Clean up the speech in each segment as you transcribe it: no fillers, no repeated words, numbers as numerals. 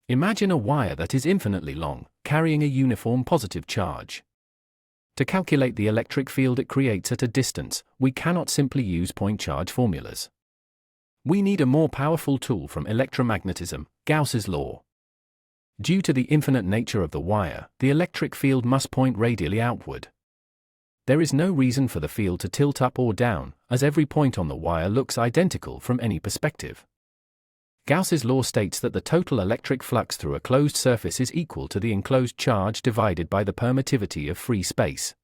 Imagine a wire that is infinitely long, carrying a uniform positive charge. To calculate the electric field it creates at a distance, we cannot simply use point charge formulas. We need a more powerful tool from electromagnetism, Gauss's law. Due to the infinite nature of the wire, the electric field must point radially outward. There is no reason for the field to tilt up or down, as every point on the wire looks identical from any perspective. Gauss's law states that the total electric flux through a closed surface is equal to the enclosed charge divided by the permittivity of free space.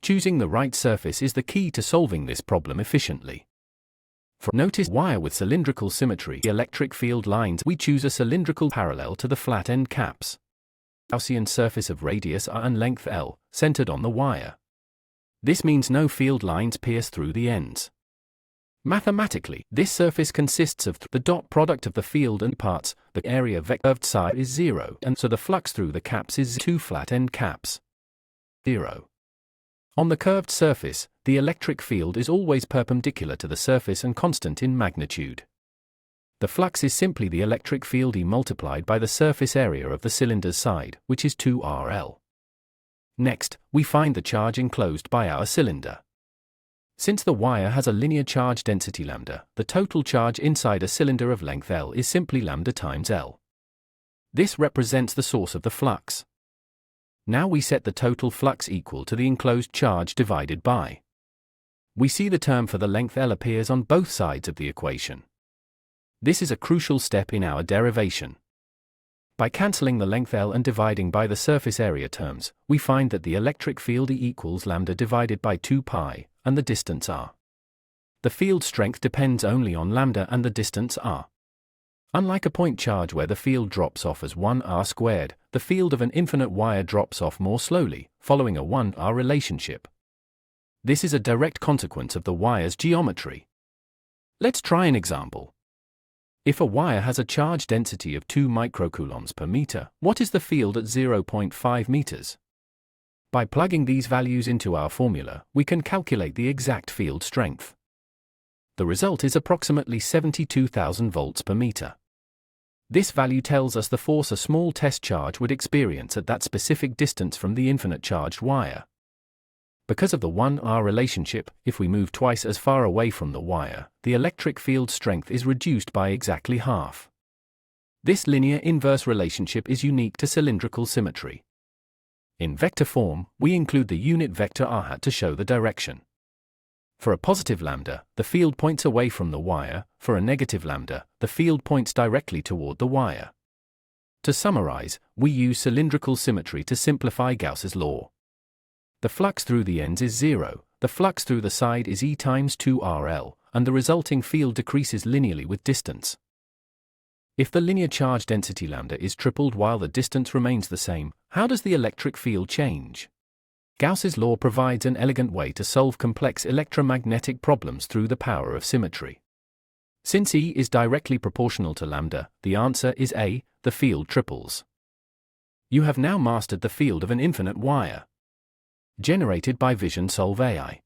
Choosing the right surface is the key to solving this problem efficiently. For notice wire with cylindrical symmetry, electric field lines, we choose a cylindrical parallel to the flat end caps. Gaussian surface of radius r and length L, centered on the wire. This means no field lines pierce through the ends. Mathematically, this surface consists of the dot product of the field and parts. The area curved side is 0, and so the flux through the caps is 2 flat end caps. 0. On the curved surface, the electric field is always perpendicular to the surface and constant in magnitude. The flux is simply the electric field E multiplied by the surface area of the cylinder's side, which is 2RL. Next, we find the charge enclosed by our cylinder. Since the wire has a linear charge density lambda, the total charge inside a cylinder of length L is simply lambda times L. This represents the source of the flux. Now we set the total flux equal to the enclosed charge divided by. We see the term for the length L appears on both sides of the equation. This is a crucial step in our derivation. By cancelling the length L and dividing by the surface area terms, we find that the electric field E equals lambda divided by 2 pi, and the distance r. The field strength depends only on lambda and the distance r. Unlike a point charge where the field drops off as 1r squared, the field of an infinite wire drops off more slowly, following a 1r relationship. This is a direct consequence of the wire's geometry. Let's try an example. If a wire has a charge density of 2 microcoulombs per meter, what is the field at 0.5 meters? By plugging these values into our formula, we can calculate the exact field strength. The result is approximately 72,000 volts per meter. This value tells us the force a small test charge would experience at that specific distance from the infinite charged wire. Because of the 1r relationship, if we move twice as far away from the wire, the electric field strength is reduced by exactly half. This linear inverse relationship is unique to cylindrical symmetry. In vector form, we include the unit vector r hat to show the direction. For a positive lambda, the field points away from the wire. For a negative lambda, the field points directly toward the wire. To summarize, we use cylindrical symmetry to simplify Gauss's law. The flux through the ends is 0, the flux through the side is E times 2RL, and the resulting field decreases linearly with distance. If the linear charge density lambda is tripled while the distance remains the same, how does the electric field change? Gauss's law provides an elegant way to solve complex electromagnetic problems through the power of symmetry. Since E is directly proportional to lambda, the answer is A, the field triples. You have now mastered the field of an infinite wire. Generated by Vision Solve AI.